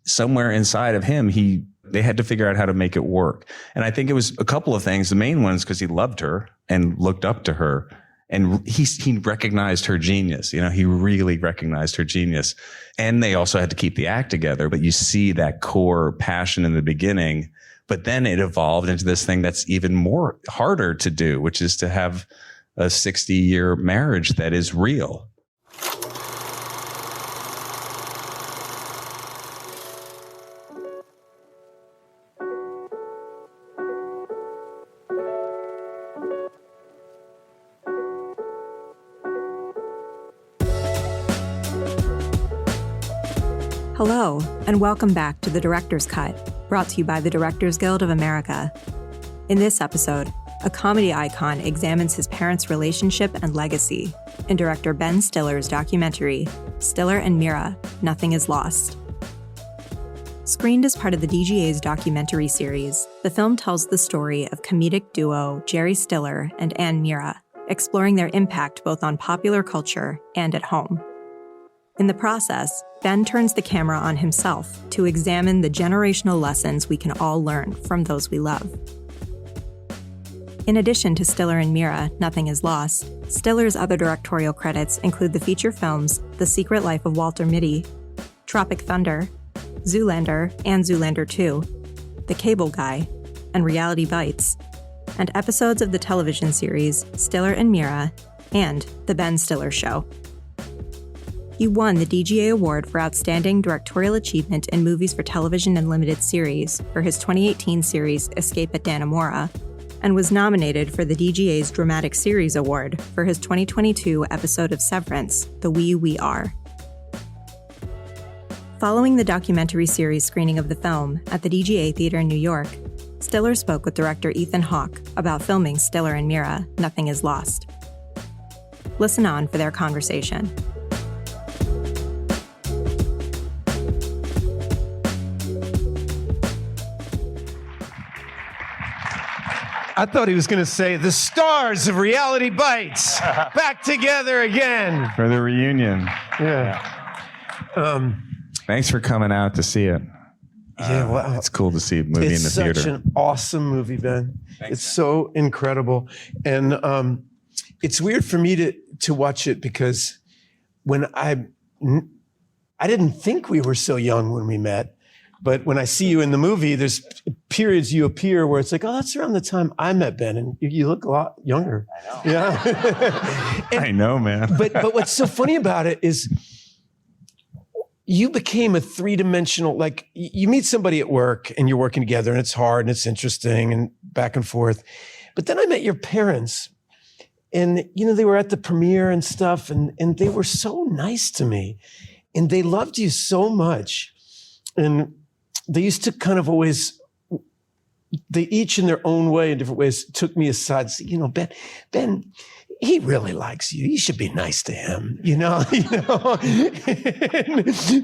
somewhere inside of him, they had to figure out how to make it work. And I think it was a couple of things. The main one is because he loved her and looked up to her. And he recognized her genius. You know, he really recognized her genius. And they also had to keep the act together. But you see that core passion in the beginning. But then it evolved into this thing that's even more harder to do, which is to have a 60-year marriage that is real. Hello, and welcome back to The Director's Cut, brought to you by the Directors Guild of America. In this episode, a comedy icon examines his parents' relationship and legacy in director Ben Stiller's documentary, Stiller and Meara, Nothing is Lost. Screened as part of the DGA's documentary series, the film tells the story of comedic duo Jerry Stiller and Ann Meara, exploring their impact both on popular culture and at home. In the process, Ben turns the camera on himself to examine the generational lessons we can all learn from those we love. In addition to Stiller and Meara, Nothing is Lost, Stiller's other directorial credits include the feature films The Secret Life of Walter Mitty, Tropic Thunder, Zoolander and Zoolander 2, The Cable Guy, and Reality Bites, and episodes of the television series Stiller and Meara and The Ben Stiller Show. He won the DGA Award for Outstanding Directorial Achievement in Movies for Television and Limited Series for his 2018 series Escape at Dannemora, and was nominated for the DGA's Dramatic Series Award for his 2022 episode of Severance, The We Are. Following the documentary series screening of the film at the DGA Theater in New York, Stiller spoke with director Ethan Hawke about filming Stiller and Meara, Nothing is Lost. Listen on for their conversation. I thought he was going to say the stars of Reality Bites back together again For the reunion. Yeah. Thanks for coming out to see it. Yeah, well, it's cool to see a movie in the theater. It's such an awesome movie, Ben. Thanks, it's so incredible. And it's weird for me to watch it because when I didn't think we were so young when we met. But when I see you in the movie, there's periods you appear where it's like, oh, that's around the time I met Ben, and you look a lot younger. I know. Yeah. I know, man. But what's so funny about it is you became a three-dimensional, like you meet somebody at work and you're working together and it's hard and it's interesting and back and forth. But then I met your parents and, you know, they were at the premiere and stuff and they were so nice to me and they loved you so much. And they used to kind of always, they each in their own way, in different ways, took me aside and said, you know, Ben, he really likes you. You should be nice to him, you know.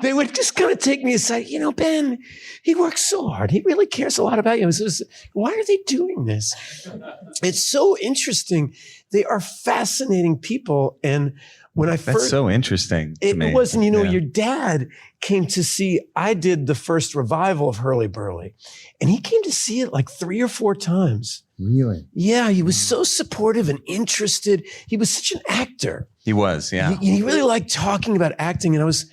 They would just kind of take me aside, you know, Ben, he works so hard. He really cares a lot about you. Why are they doing this? It's so interesting. They are fascinating people. And when I first, that's so interesting. It wasn't, you know, your dad came to see, I did the first revival of Hurly Burly, and he came to see it like 3 or 4 times. Really? Yeah, he was so supportive and interested. He was such an actor. He was, yeah. He really liked talking about acting, and I was,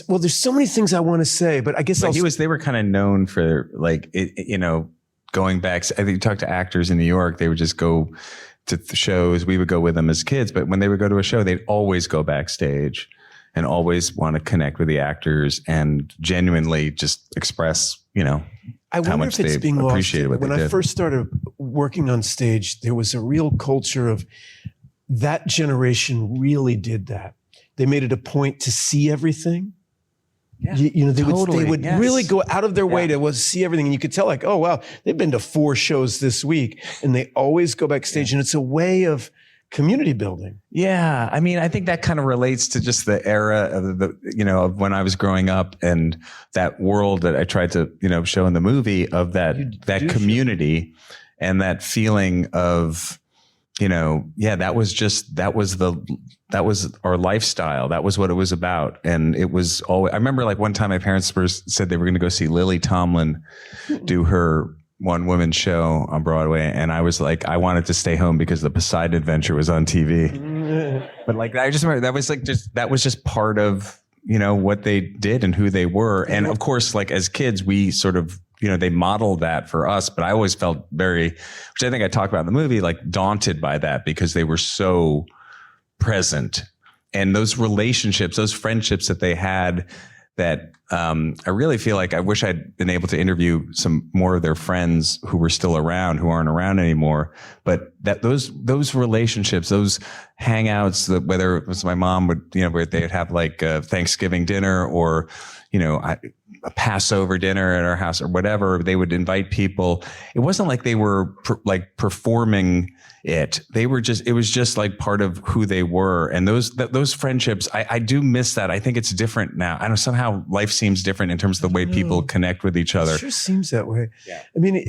well, there's so many things I want to say, but I guess they were kind of known for like, you know, going back. I think you talk to actors in New York, they would just go to the shows. We would go with them as kids, but when they would go to a show, they'd always go backstage and always want to connect with the actors and genuinely just express, you know, I wonder how much if it's they being appreciated lost. what When they I did. first started working on stage, there was a real culture of that generation really did that. They made it a point to see everything. Yeah, you know, they would yes. really go out of their way to see everything. And you could tell like, oh, wow, they've been to 4 shows this week. And they always go backstage. And it's a way of community building. Yeah. I mean, I think that kind of relates to just the era of of when I was growing up and that world that I tried to, you know, show in the movie of that community and that feeling of that was our lifestyle. That was what it was about. And it was always, I remember like one time my parents said they were going to go see Lily Tomlin do her one woman show on Broadway. And I was like, I wanted to stay home because the Poseidon Adventure was on TV. But like, I just remember that was just part of, what they did and who they were. And of course, like as kids, we sort of, they modeled that for us, but I always felt which I think I talk about in the movie, like daunted by that because they were so present. And those relationships, those friendships that they had that I really feel like I wish I'd been able to interview some more of their friends who were still around, who aren't around anymore. But that those relationships, those hangouts, whether it was my mom would, where they'd have like a Thanksgiving dinner or, a Passover dinner at our house or whatever, they would invite people. It wasn't like they were performing it. It was just like part of who they were. And those friendships, I do miss that. I think it's different now. I know somehow life seems different in terms of the way people connect with each other. It sure seems that way. Yeah. I mean,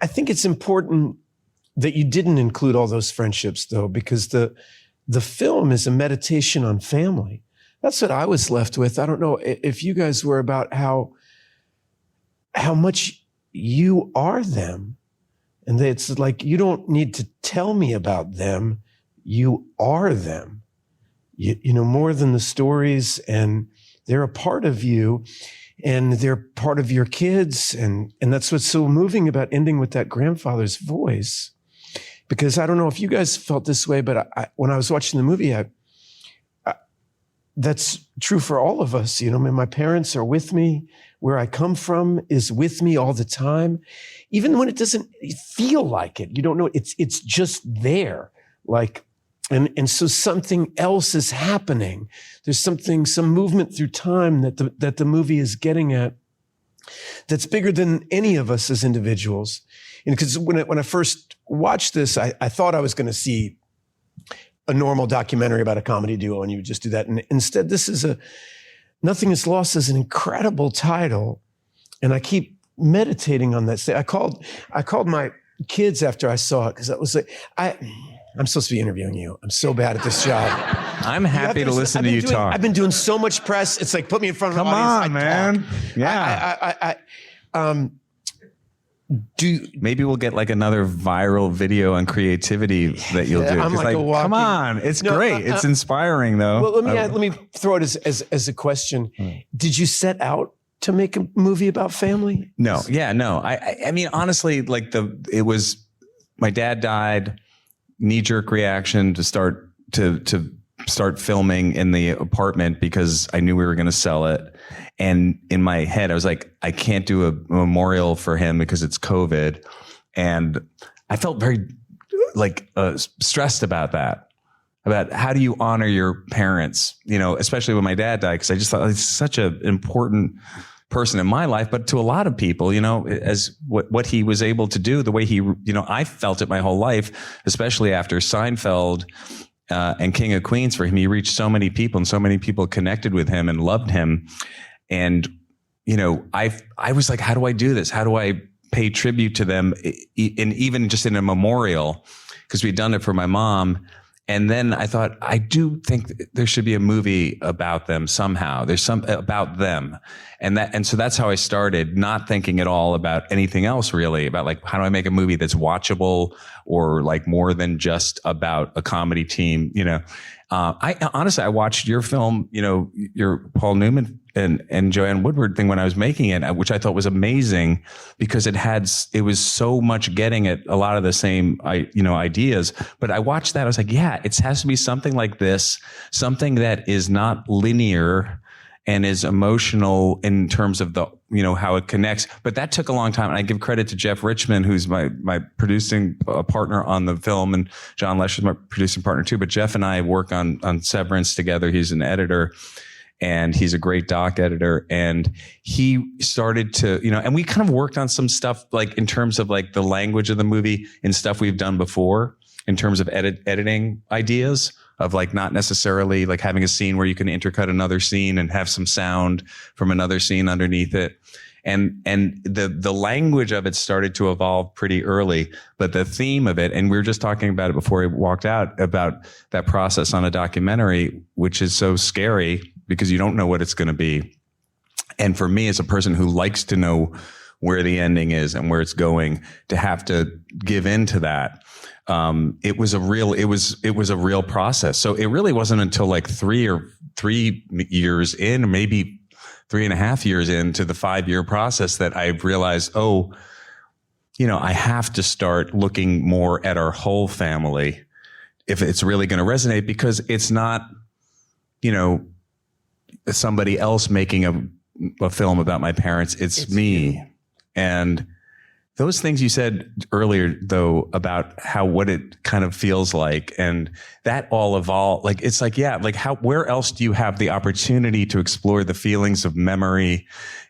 I think it's important that you didn't include all those friendships though, because the film is a meditation on family. That's what I was left with. I don't know if you guys were, about how much you are them. And it's like, you don't need to tell me about them. You are them, more than the stories, and they're a part of you and they're part of your kids. And that's what's so moving about ending with that grandfather's voice. Because I don't know if you guys felt this way, but when I was watching the movie, that's true for all of us. My parents are with me. Where I come from is with me all the time. Even when it doesn't feel like it, you don't know, it's just there. Like, and so something else is happening. There's some movement through time that the movie is getting at that's bigger than any of us as individuals. Because when I first watched this, I thought I was going to see a normal documentary about a comedy duo, and you would just do that. And instead, this is Nothing is Lost is an incredible title. And I keep meditating on that. I called my kids after I saw it, because I was like, I'm supposed to be interviewing you. I'm so bad at this job. I'm happy to listen to you talk. I've been doing so much press. It's like, put me in front of an Come audience. on, man. Yeah. Maybe we'll get like another viral video on creativity that you'll do. I'm like a walking, come on, it's great. It's inspiring though. Well, let me throw it as a question. Did you set out to make a movie about family? No. Yeah, no. I mean, honestly, like it was, my dad died, knee-jerk reaction to start filming in the apartment because I knew we were going to sell it. And in my head, I was like, I can't do a memorial for him because it's COVID. And I felt very stressed about that, about how do you honor your parents, especially when my dad died, because I just thought he's such an important person in my life, but to a lot of people, as what he was able to do, the way he, I felt it my whole life, especially after Seinfeld and King of Queens. For him, he reached so many people, and so many people connected with him and loved him. And, I was like, how do I do this? How do I pay tribute to them? And even just in a memorial, because we'd done it for my mom. And then I thought, I do think there should be a movie about them somehow. There's some about them. And so that's how I started, not thinking at all about anything else really, about like, how do I make a movie that's watchable or like more than just about a comedy team? I honestly, I watched your film, your Paul Newman and Joanne Woodward thing when I was making it, which I thought was amazing because it was so much getting at a lot of the same, ideas. But I watched that. I was like, yeah, it has to be something like this, something that is not linear and is emotional in terms of the, how it connects. But that took a long time. And I give credit to Jeff Richman, who's my producing partner on the film, and John Lesher's my producing partner too. But Jeff and I work on Severance together. He's an editor, and he's a great doc editor. And he started to, and we kind of worked on some stuff like in terms of like the language of the movie and stuff we've done before in terms of editing ideas of like not necessarily like having a scene where you can intercut another scene and have some sound from another scene underneath it. And the language of it started to evolve pretty early, but the theme of it, and we were just talking about it before we walked out, about that process on a documentary, which is so scary because you don't know what it's going to be. And for me, as a person who likes to know where the ending is and where it's going, to have to give in to that, it was a real process. So it really wasn't until like 3 years in, or maybe 3.5 years into the 5-year process, that I realized, I have to start looking more at our whole family if it's really going to resonate, because it's not, somebody else making a film about my parents. It's me. You. And those things you said earlier, though, about what it kind of feels like, and that all evolved. Like, it's like, where else do you have the opportunity to explore the feelings of memory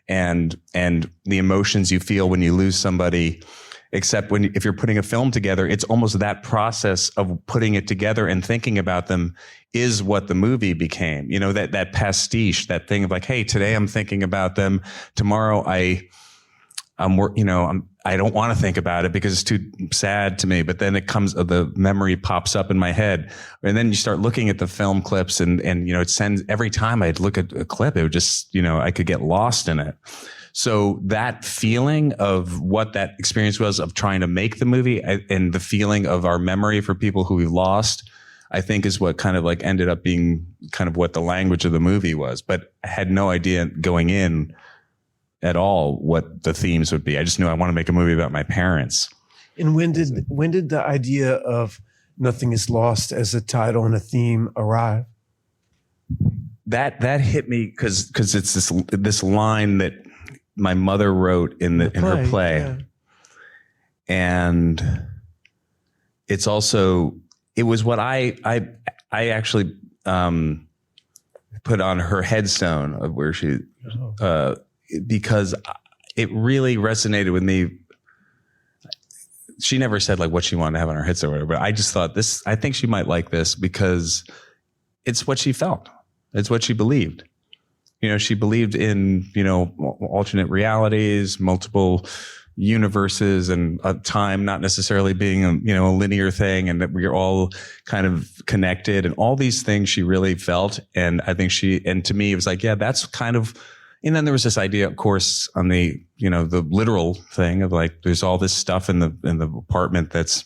and the emotions you feel when you lose somebody, except if you're putting a film together? It's almost that process of putting it together and thinking about them is what the movie became. That pastiche, that thing of like, hey, today I'm thinking about them. Tomorrow I don't want to think about it because it's too sad to me. But then the memory pops up in my head, and then you start looking at the film clips, and it sends, every time I'd look at a clip, it would just, I could get lost in it. So that feeling of what that experience was of trying to make the movie, and the feeling of our memory for people who we lost, I think is what kind of like ended up being kind of what the language of the movie was. But I had no idea going in at all what the themes would be. I just knew I want to make a movie about my parents. And when did the idea of Nothing Is Lost as a title and a theme arrive? That hit me because it's this line that my mother wrote in her play. Yeah. And it's also, it was what I actually put on her headstone of where she because it really resonated with me. She never said like what she wanted to have on her headstone or whatever, but I just thought I think she might like this because it's what she felt. It's what she believed. She believed in, alternate realities, multiple universes, and a time not necessarily being a linear thing, and that we're all kind of connected, and all these things she really felt. And I think and to me, it was like, yeah, that's kind of. And then there was this idea, of course, on the literal thing of like, there's all this stuff in the apartment that's,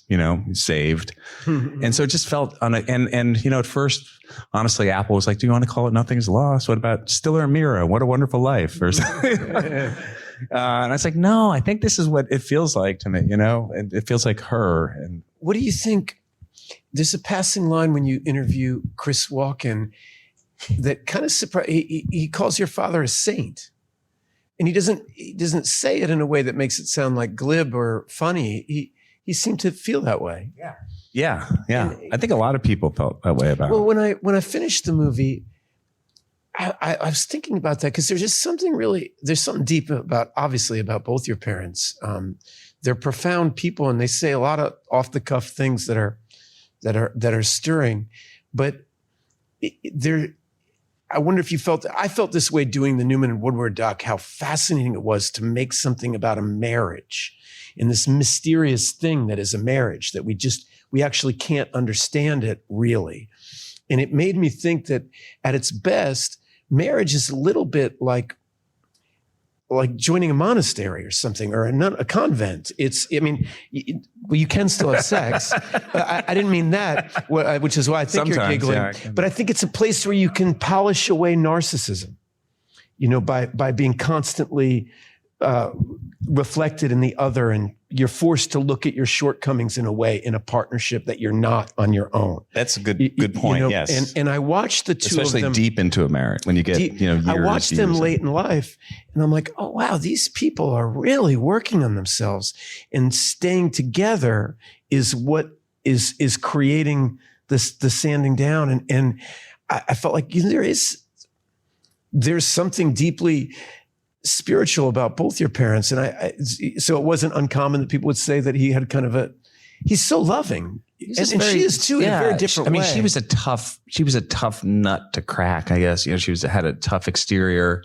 saved. And so it just felt at first, honestly, Apple was like, do you want to call it Nothing's Lost? What about Stiller and Meara? What a Wonderful Life? Or something. And I was like, no, I think this is what it feels like to me, and it feels like her. And what do you think? There's a passing line when you interview Chris Walken that kind of surprised. He calls your father a saint, and he doesn't say it in a way that makes it sound like glib or funny. He seemed to feel that way. Yeah. And I think a lot of people felt that way about it. Well, when I finished the movie, I was thinking about that because there's something deep obviously about both your parents. They're profound people, and they say a lot of off the cuff things that are stirring, but I wonder if you I felt this way doing the Newman and Woodward doc, how fascinating it was to make something about a marriage and this mysterious thing that is a marriage, that we actually can't understand it really. And it made me think that at its best, marriage is a little bit like joining a monastery or something, or a convent. You can still have sex. I didn't mean that, which is why I think sometimes, you're giggling. Yeah, but I think it's a place where you can polish away narcissism, by being constantly reflected in the other, and you're forced to look at your shortcomings in a way in a partnership that you're not on your own. That's a good point. Yes. And I watched the two especially of them deep into a marriage when you get, years. I watched them late in life, and I'm like, oh wow, these people are really working on themselves, and staying together is what is creating the sanding down. And I felt like there's something deeply spiritual about both your parents. And so it wasn't uncommon that people would say that he had kind of he's so loving. And very, she is too, in a very different way. She was a tough nut to crack, I guess. She had a tough exterior,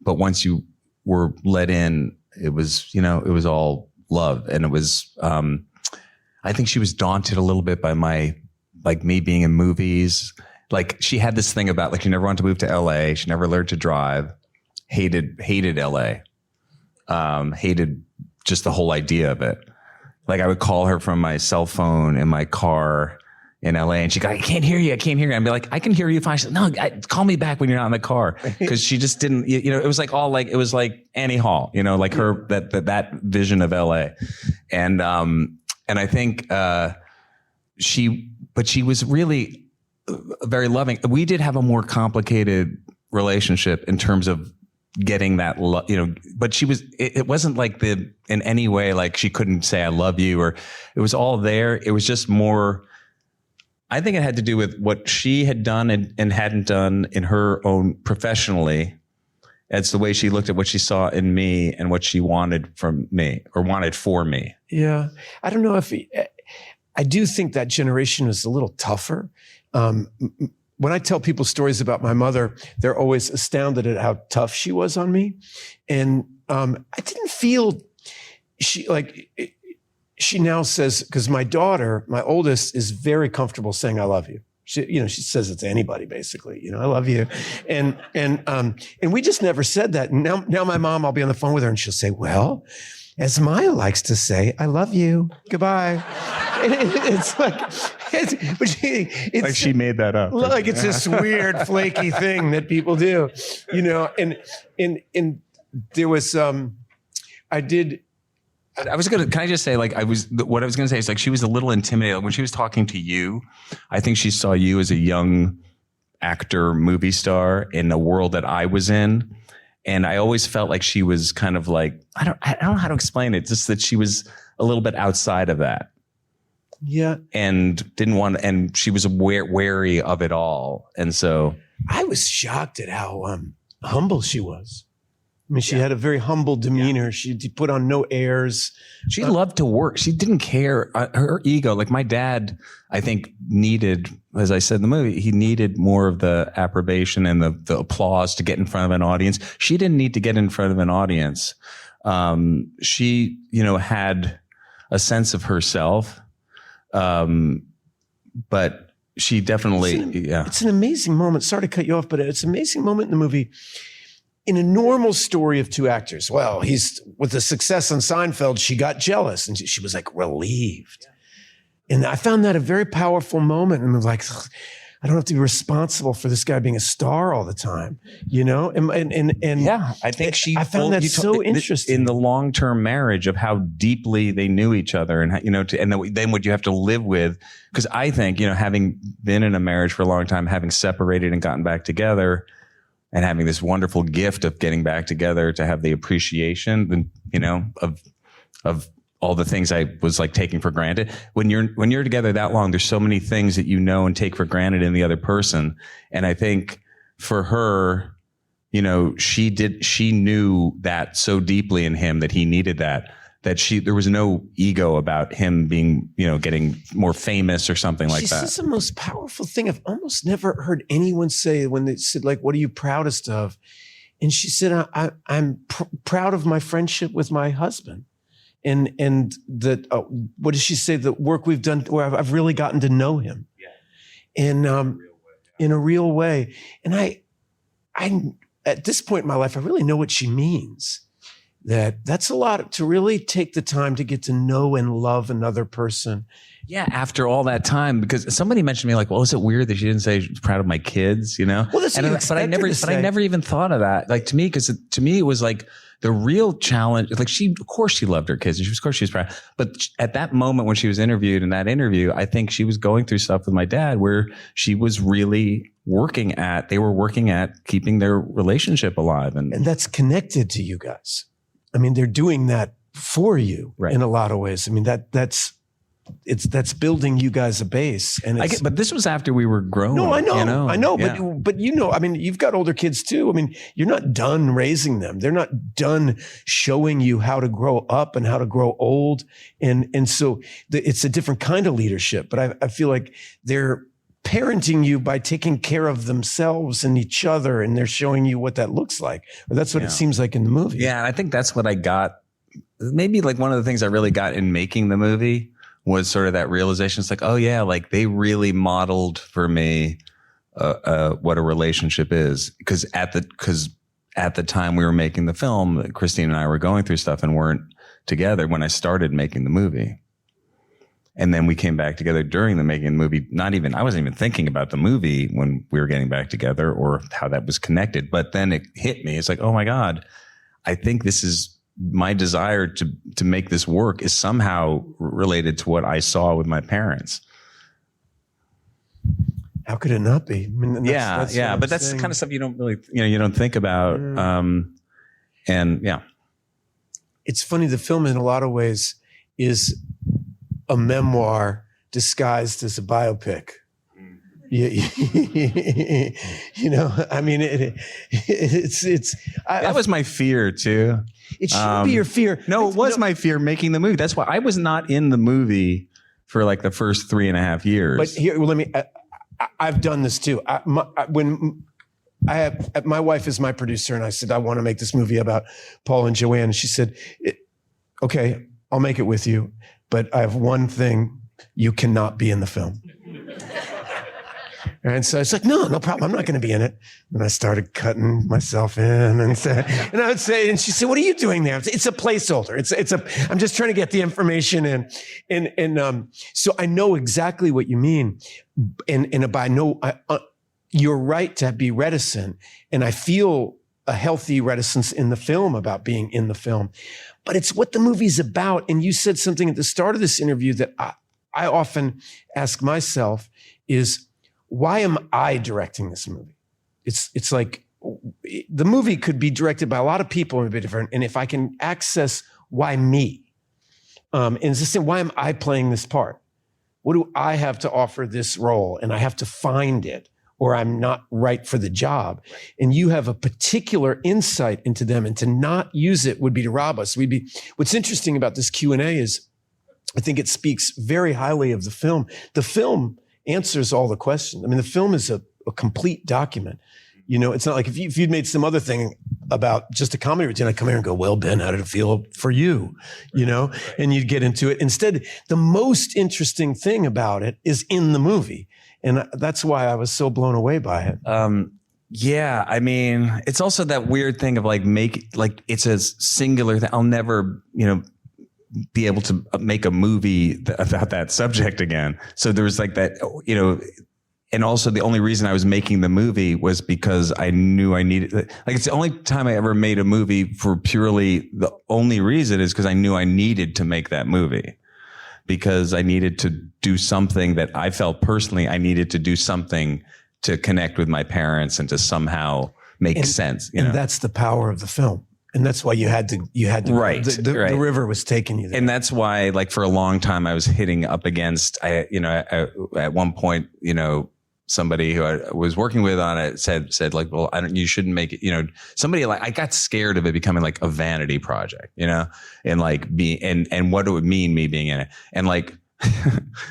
but once you were let in, it was all love. And it was, I think she was daunted a little bit by me being in movies. Like she had this thing about she never wanted to move to LA. She never learned to drive, hated LA, hated just the whole idea of it. Like I would call her from my cell phone in my car in LA and she'd go, I can't hear you. I'd be like, I can hear you fine. She's like, no, call me back when you're not in the car. Cause she just didn't, it was like Annie Hall, her, that vision of LA. And I think, she was really very loving. We did have a more complicated relationship in terms of getting that, but it wasn't like in any way, like she couldn't say, I love you, or it was all there. It was just more, I think it had to do with what she had done and hadn't done in her own professionally. It's the way she looked at what she saw in me and what she wanted from me or wanted for me. Yeah. I don't know if I do think that generation was a little tougher. When I tell people stories about my mother, they're always astounded at how tough she was on me. And I didn't feel she now says, because my daughter, my oldest, is very comfortable saying I love you. She says it to anybody basically, I love you. And we just never said that. And now my mom, I'll be on the phone with her and she'll say, well, as Maya likes to say, I love you. Goodbye. It's like she made that up. Like it's this weird flaky thing that people do, and there was, can I just say, what I was going to say is she was a little intimidated when she was talking to you. I think she saw you as a young actor, movie star in the world that I was in. And I always felt like she was kind of like, I don't know how to explain it. Just that she was a little bit outside of that. Yeah. And and she was wary of it all. And so I was shocked at how humble she was. I mean, she had a very humble demeanor. Yeah. She put on no airs. She loved to work. She didn't care. Her ego, like my dad, I think needed, as I said in the movie, he needed more of the approbation and the applause to get in front of an audience. She didn't need to get in front of an audience. She, had a sense of herself. But she definitely, It's an amazing moment. Sorry to cut you off, but it's an amazing moment in the movie. In a normal story of two actors, well, he's with the success on Seinfeld, she got jealous and she was like relieved. And I found that a very powerful moment. And I was like, I don't have to be responsible for this guy being a star all the time, And yeah, I think I found that so interesting in the long-term marriage of how deeply they knew each other, and then what you have to live with. Because I think having been in a marriage for a long time, having separated and gotten back together, and having this wonderful gift of getting back together to have the appreciation, of all the things I was taking for granted. When you're together that long, there's so many things that and take for granted in the other person. And I think for her, she knew that so deeply in him that he needed that there was no ego about him being, getting more famous or something like that. This is the most powerful thing. I've almost never heard anyone say when they said, what are you proudest of? And she said, I'm proud of my friendship with my husband. And that, what does she say? The work we've done where I've really gotten to know him. Yeah. And, in a real way. And I, at this point in my life, I really know what she means. That's a lot to really take the time to get to know and love another person. Yeah, after all that time, because somebody mentioned to me well, is it weird that she didn't say she's proud of my kids? Well, that's but I never even thought of that. To me, it was the real challenge. Of course she loved her kids, and of course she was proud. But at that moment when she was interviewed in that interview, I think she was going through stuff with my dad where she was really they were working at keeping their relationship alive, and that's connected to you guys. I mean, they're doing that for you in a lot of ways. I mean, that's that's building you guys a base. And it's, but this was after we were grown. no, I know, Yeah. but I mean, you've got older kids too. I mean, you're not done raising them. They're not done showing you how to grow up and how to grow old. And so it's a different kind of leadership, but I feel like they're parenting you by taking care of themselves and each other. And they're showing you what that looks like. Or that's what it seems like in the movie. Yeah. And I think that's what I got. Maybe like one of the things I really got in making the movie was sort of that realization. It's like, oh yeah, like they really modeled for me what a relationship is. Because at the time we were making the film, Christine and I were going through stuff and weren't together when I started making the movie. And then we came back together during the making of the movie. I wasn't even thinking about the movie when we were getting back together or how that was connected. But then it hit me. It's like, oh my God, I think this is my desire to make this work is somehow related to what I saw with my parents. How could it not be? I mean, but that's the kind of stuff you don't really, you don't think about. And yeah. It's funny. The film in a lot of ways is a memoir disguised as a biopic. You know, I mean, that was my fear too. It should be your fear. No, it was my fear making the movie. That's why I was not in the movie for like the first 3.5 years. But here, let me, I've done this too. My wife is my producer and I said, I want to make this movie about Paul and Joanne. And she said, okay, I'll make it with you. But I have one thing, you cannot be in the film. And so it's like, no problem. I'm not going to be in it. And I started cutting myself in and I would say, and she said, what are you doing there? It's a placeholder. I'm just trying to get the information in. And so I know exactly what you mean. You're right to be reticent. And I feel a healthy reticence in the film about being in the film, but it's what the movie's about. And you said something at the start of this interview that I often ask myself is, why am I directing this movie? It's like the movie could be directed by a lot of people and be different. And if I can access why me, and it's the same, why am I playing this part? What do I have to offer this role? And I have to find it or I'm not right for the job. And you have a particular insight into them, and to not use it would be to rob us. What's interesting about this Q&A is I think it speaks very highly of the film. The film answers all the questions. I mean, the film is a complete document. You know, it's not like if you'd made some other thing about just a comedy routine, I'd come here and go, well, Ben, how did it feel for you? You know, and you'd get into it. Instead, the most interesting thing about it is in the movie. And that's why I was so blown away by it. Yeah. I mean, it's also that weird thing of like it's a singular thing. I'll never, be able to make a movie about that subject again. So there was like that, and also the only reason I was making the movie was because I knew I needed, like, it's the only time I ever made a movie for purely the only reason is because I knew I needed to make that movie, because I needed to do something that I felt personally I needed to do something to connect with my parents and to somehow make sense. And that's the power of the film. And that's why you had to, right. The river was taking you there. And that's why, like, for a long time I was hitting up against, at one point, somebody who I was working with on it said like, well, you shouldn't make it, somebody like, I got scared of it becoming like a vanity project, and like and what it would mean me being in it. And like,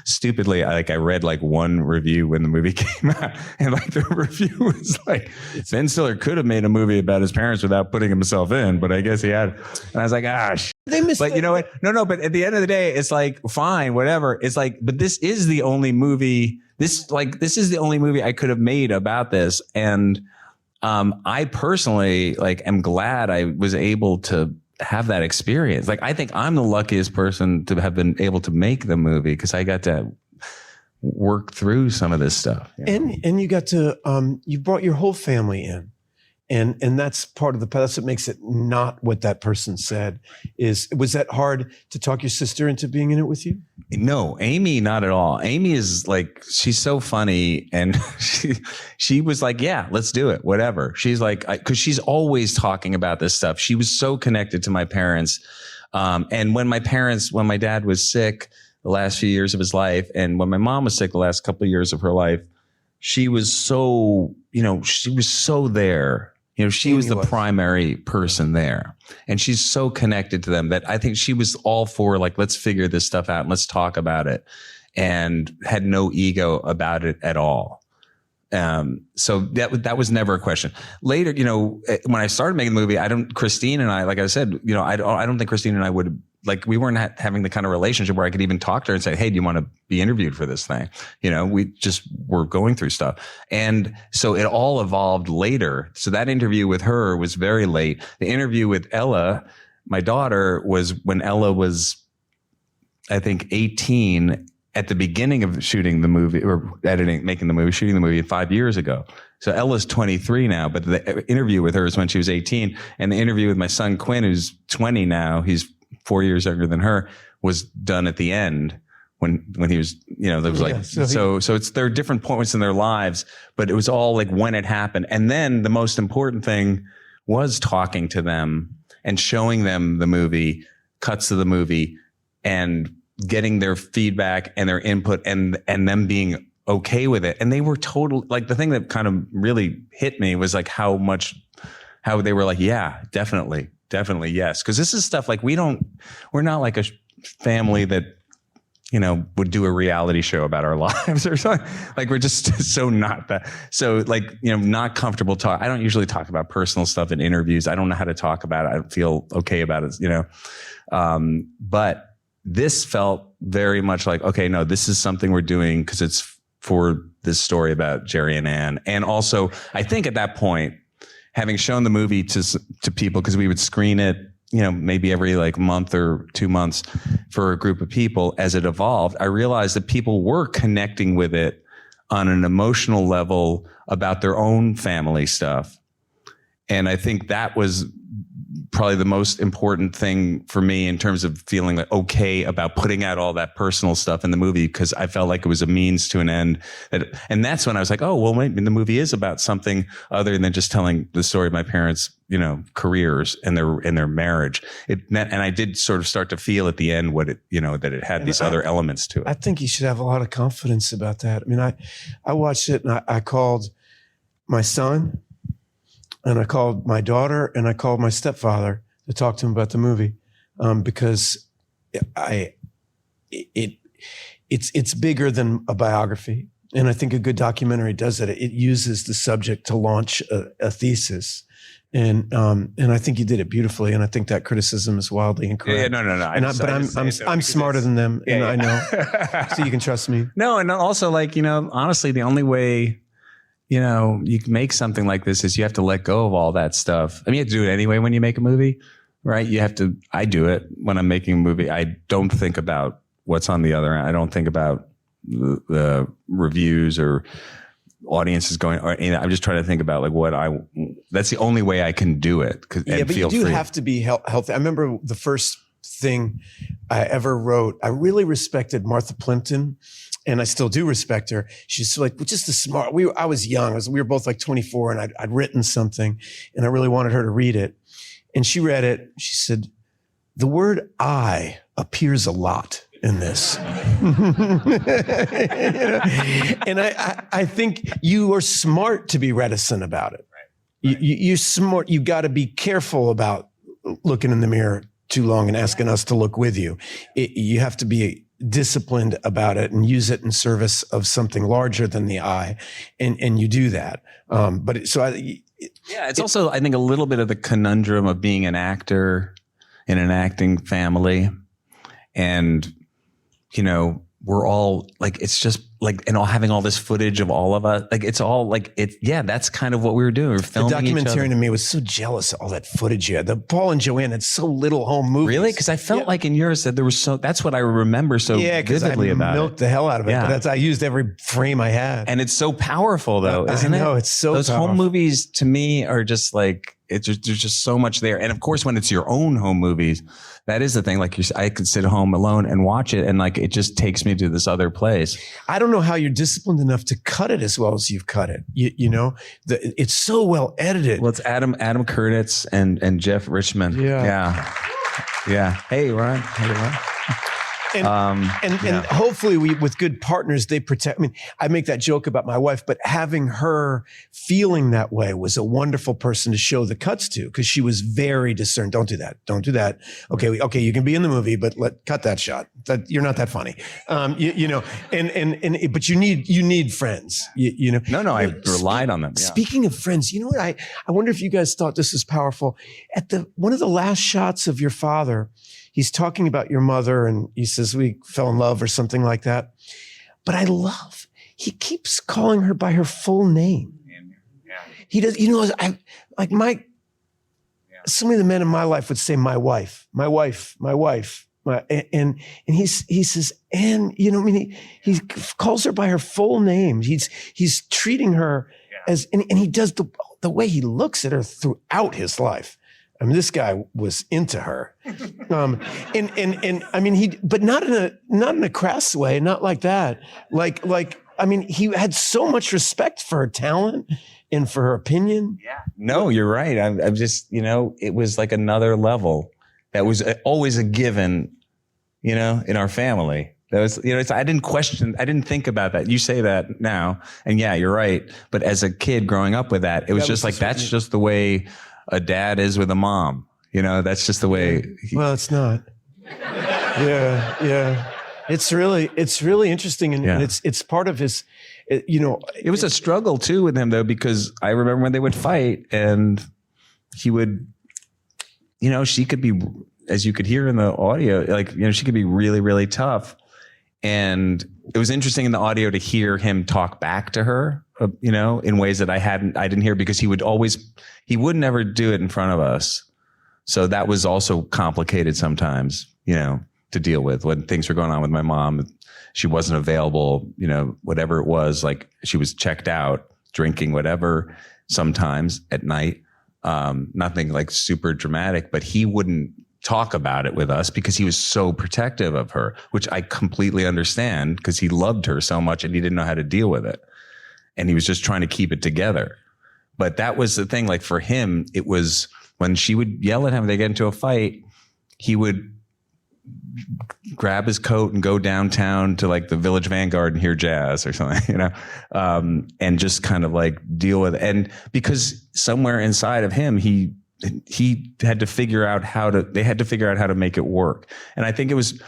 stupidly, I read like one review when the movie came out, and like the review was like, Ben Stiller could have made a movie about his parents without putting himself in, but I guess he had. And I was like, they missed. But you know what? No. But at the end of the day, it's like, fine, whatever. It's like, but this is the only movie. This is the only movie I could have made about this, and I personally am glad I was able to have that experience. Like, I think I'm the luckiest person to have been able to make the movie, because I got to work through some of this stuff. And you got to, you brought your whole family in. And that's part of that's what makes it not what that person said. Was that hard to talk your sister into being in it with you? No, Amy, not at all. Amy is like, she's so funny. And she was like, yeah, let's do it. Whatever. She's like, cause she's always talking about this stuff. She was so connected to my parents. And when my dad was sick, the last few years of his life. And when my mom was sick the last couple of years of her life, she was so, she was so there. She was the primary person there, and she's so connected to them that I think she was all for like, let's figure this stuff out and let's talk about it, and had no ego about it at all. So that was never a question. Later, when I started making the movie, Christine and I, like I said, I don't think Christine and I would, like, we weren't having the kind of relationship where I could even talk to her and say, hey, do you want to be interviewed for this thing? We just were going through stuff. And so it all evolved later. So that interview with her was very late. The interview with Ella, my daughter, was when Ella was, I think, 18 at the beginning of shooting the movie, or shooting the movie 5 years ago. So Ella's 23 now, but the interview with her is when she was 18. And the interview with my son, Quinn, who's 20 now, he's 4 years younger than her, was done at the end when he was, there was there are different points in their lives, but it was all like when it happened. And then the most important thing was talking to them and showing them the movie, cuts of the movie, and getting their feedback and their input, and them being okay with it. And they were like, the thing that kind of really hit me was like how they were like, yeah, definitely, yes. Cause this is stuff like we're not like a family that, would do a reality show about our lives or something. Like, we're just so not that. So like, not comfortable talk. I don't usually talk about personal stuff in interviews. I don't know how to talk about it. I don't feel okay about it, but this felt very much like, okay, no, this is something we're doing because it's for this story about Jerry and Ann. And also, I think at that point, having shown the movie to people, because we would screen it, maybe every like month or 2 months for a group of people, as it evolved, I realized that people were connecting with it on an emotional level about their own family stuff. And I think that was probably the most important thing for me in terms of feeling like okay about putting out all that personal stuff in the movie, because I felt like it was a means to an end. And that's when I was like, oh, well, maybe the movie is about something other than just telling the story of my parents' careers and their marriage. And I did sort of start to feel at the end what it, that it had these other elements to it. I think you should have a lot of confidence about that. I mean, I watched it and I called my son, and I called my daughter, and I called my stepfather to talk to him about the movie, because it's bigger than a biography, and I think a good documentary does that. It uses the subject to launch a thesis, and I think you did it beautifully. And I think that criticism is wildly incorrect. Yeah, no. I'm smarter than them, and I know, so you can trust me. No, and also like honestly, the only way you can make something like this is you have to let go of all that stuff. I mean, you have to do it anyway when you make a movie, right? I do it when I'm making a movie. I don't think about what's on the other end. I don't think about the reviews or audiences going, or I'm just trying to think about like that's the only way I can do it. But you do have to be healthy. I remember the first thing I ever wrote, I really respected Martha Plimpton. And I still do respect her. She's like just a smart. I was young. We were both like 24, and I'd written something, and I really wanted her to read it. And she read it. She said, "The word I appears a lot in this." And I think you are smart to be reticent about it. Right. You're smart. You got to be careful about looking in the mirror too long and asking us to look with you. You have to be disciplined about it and use it in service of something larger than the I, and you do that. It's also, I think, a little bit of the conundrum of being an actor in an acting family, and we're all like, it's just like, and all having all this footage of all of us, like it's all like that's kind of what we were doing. We were filming. The documentarian in me was so jealous of all that footage you had. The Paul and Joanne had so little home movies. Really? Because I felt like in yours that there was that's what I remember so vividly about it. Milked the hell out of it. Yeah. But I used every frame I had. And it's so powerful though, isn't it? I know, it's so Those powerful. home movies to me are just like, there's just so much there. And of course, when it's your own home movies, that is the thing. Like I could sit home alone and watch it, and like it just takes me to this other place. I don't know how you're disciplined enough to cut it as well as you've cut it. It's so well edited. Well, it's Adam Kurtitz and Jeff Richmond. Yeah. Hey, Ron. And hopefully with good partners, they protect. I mean, I make that joke about my wife, but having her feeling that way was a wonderful person to show the cuts to, because she was very discerned. Don't do that. Don't do that. Okay. Okay. You can be in the movie, but cut that shot. You're not that funny. But you need friends. No, I relied on them. Yeah. Speaking of friends, you know what? I wonder if you guys thought this was powerful. At one of the last shots of your father, he's talking about your mother, and he says, we fell in love or something like that. But I love, he keeps calling her by her full name. Yeah. He does, so many of the men in my life would say, my wife. And he says, and he calls her by her full name. He's treating her as, and he does the way he looks at her throughout his life. I mean, this guy was into her, but not in a crass way, not like that. He had so much respect for her talent and for her opinion. Yeah, no, you're right. I'm just, it was like another level that was always a given, in our family. That was, I didn't think about that. You say that now, and yeah, you're right. But as a kid growing up with that, it was just like, that's just the way a dad is with a mom. That's just the way. Well, it's not. Yeah. It's really interesting. And it's part of his, It was a struggle too with him though, because I remember when they would fight and he would, she could be, as you could hear in the audio, she could be really, really tough. And it was interesting in the audio to hear him talk back to her, in ways that I didn't hear, because he would never do it in front of us. So that was also complicated sometimes, to deal with when things were going on with my mom. She wasn't available, whatever it was, like she was checked out, drinking, whatever, sometimes at night. Nothing like super dramatic, but he wouldn't talk about it with us because he was so protective of her, which I completely understand, because he loved her so much and he didn't know how to deal with it. And he was just trying to keep it together. But that was the thing. Like for him, it was when she would yell at him, they get into a fight, he would grab his coat and go downtown to like the Village Vanguard and hear jazz or something, and just kind of like deal with it. And because somewhere inside of him, he had to figure out they had to figure out how to make it work. And I think it was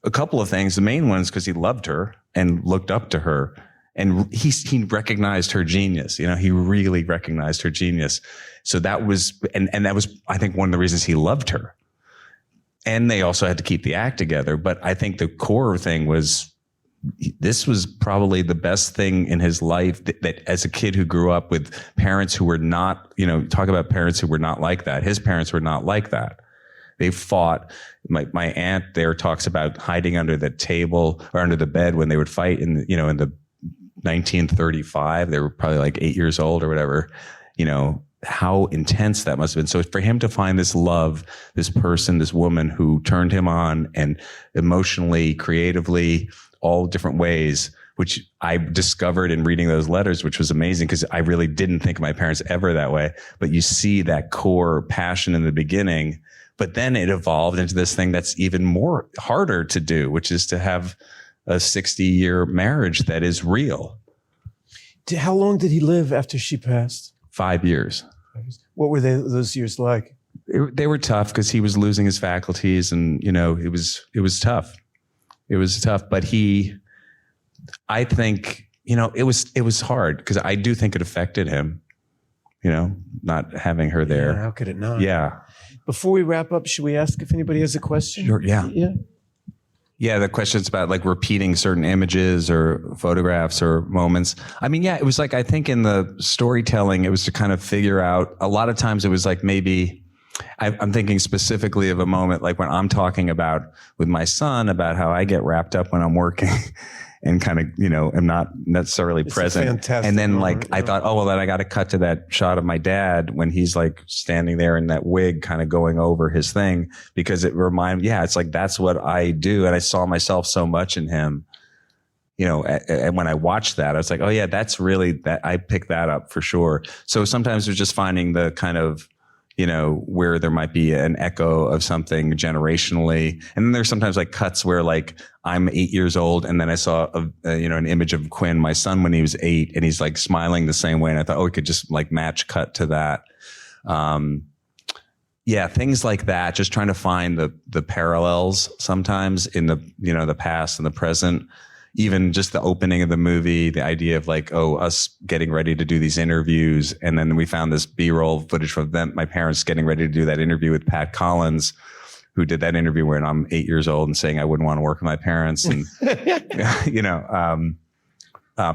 a couple of things. The main one is because he loved her and looked up to her, and he recognized her genius. He really recognized her genius. So that was, and that was, I think, one of the reasons he loved her. And they also had to keep the act together. But I think the core thing was, this was probably the best thing in his life, that as a kid who grew up with parents who were not, talk about parents who were not like that. His parents were not like that. They fought. My aunt there talks about hiding under the table or under the bed when they would fight in the 1935. They were probably like 8 years old or whatever, how intense that must have been. So for him to find this love, this person, this woman who turned him on, and emotionally, creatively, all different ways, which I discovered in reading those letters, which was amazing, because I really didn't think of my parents ever that way. But you see that core passion in the beginning, but then it evolved into this thing that's even more harder to do, which is to have a 60-year marriage that is real. How long did he live after she passed? 5 years. What were those years like? They were tough because he was losing his faculties, and it was tough. It was tough, but I think, it was hard, because I do think it affected him, not having her there. Yeah, how could it not? Yeah. Before we wrap up, should we ask if anybody has a question? Sure. Yeah. Yeah. Yeah, the question's about like repeating certain images or photographs or moments. I mean, yeah, it was like, I think in the storytelling, it was to kind of figure out, a lot of times it was like, maybe I'm thinking specifically of a moment like when I'm talking about with my son about how I get wrapped up when I'm working and kind of, am not necessarily present. And then I thought, oh, well, then I got to cut to that shot of my dad when he's like standing there in that wig, kind of going over his thing, because it reminded, it's like, that's what I do. And I saw myself so much in him, and when I watched that, I was like, oh yeah, that's really that. I picked that up for sure. So sometimes it was just finding the kind of, where there might be an echo of something generationally. And then there's sometimes like cuts where like I'm 8 years old and then I saw an image of Quinn, my son, when he was 8, and he's like smiling the same way. And I thought, we could just like match cut to that. Things like that, just trying to find the parallels sometimes in the past and the present. Even just the opening of the movie, the idea of like, us getting ready to do these interviews. And then we found this B-roll footage from them, my parents getting ready to do that interview with Pat Collins, who did that interview when I'm 8 years old and saying I wouldn't want to work with my parents. And,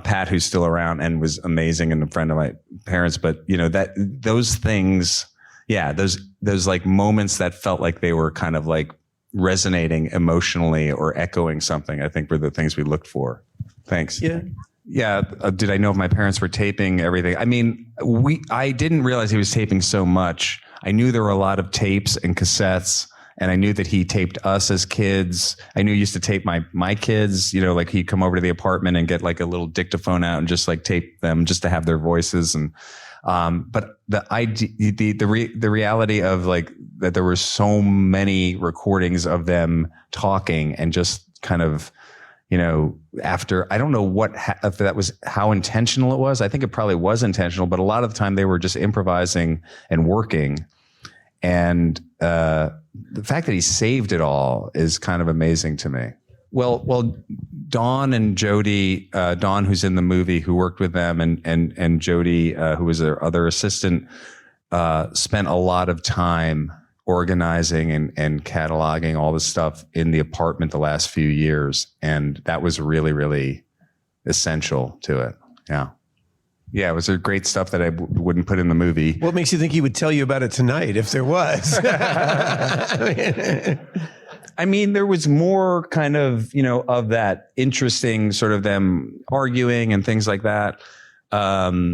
Pat, who's still around and was amazing and a friend of my parents. But, those things, those like moments that felt like they were kind of like resonating emotionally or echoing something, I think were the things we looked for. Thanks. Yeah. Did I know if my parents were taping everything? I mean, I didn't realize he was taping so much. I knew there were a lot of tapes and cassettes, and I knew that he taped us as kids. I knew he used to tape my kids, like he'd come over to the apartment and get like a little dictaphone out and just like tape them just to have their voices. And but the reality of like that there were so many recordings of them talking and just kind of, after, I don't know if that was how intentional it was. I think it probably was intentional, but a lot of the time they were just improvising and working. And the fact that he saved it all is kind of amazing to me. Well, Dawn and Jody, Dawn, who's in the movie, who worked with them, and Jody, who was their other assistant, spent a lot of time organizing and cataloging all this stuff in the apartment the last few years. And that was really, really essential to it. Yeah. Yeah, it was a great stuff that I wouldn't put in the movie. What makes you think he would tell you about it tonight if there was? I mean, there was more kind of, of that interesting sort of them arguing and things like that. But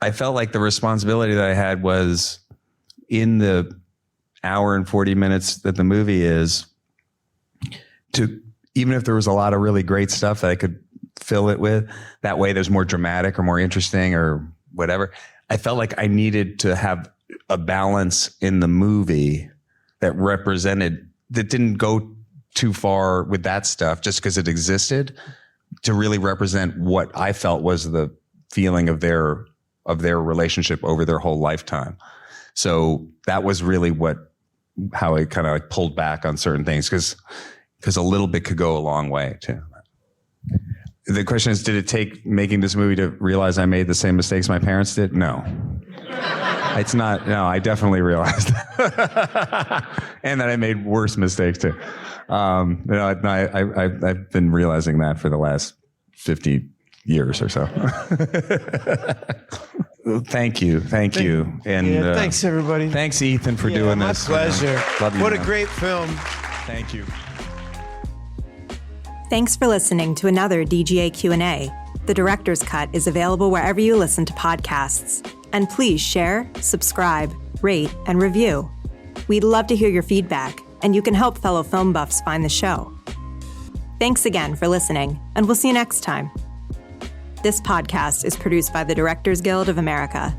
I felt like the responsibility that I had was in the hour and 40 minutes that the movie is, to, even if there was a lot of really great stuff that I could fill it with, that way there's more dramatic or more interesting or whatever. I felt like I needed to have a balance in the movie that didn't go too far with that stuff just because it existed, to really represent what I felt was the feeling of their relationship over their whole lifetime. So that was really how I kind of like pulled back on certain things, because a little bit could go a long way too. The question is, did it take making this movie to realize I made the same mistakes my parents did? No. It's not. No, I definitely realized that. And that I made worse mistakes too. I've been realizing that for the last 50 years or so. Thank you. And thanks everybody. Thanks Ethan for doing this. My pleasure. Love you. What a great film. Thank you. Thanks for listening to another DGA Q&A. The Director's Cut is available wherever you listen to podcasts. And please share, subscribe, rate, and review. We'd love to hear your feedback, and you can help fellow film buffs find the show. Thanks again for listening, and we'll see you next time. This podcast is produced by the Directors Guild of America.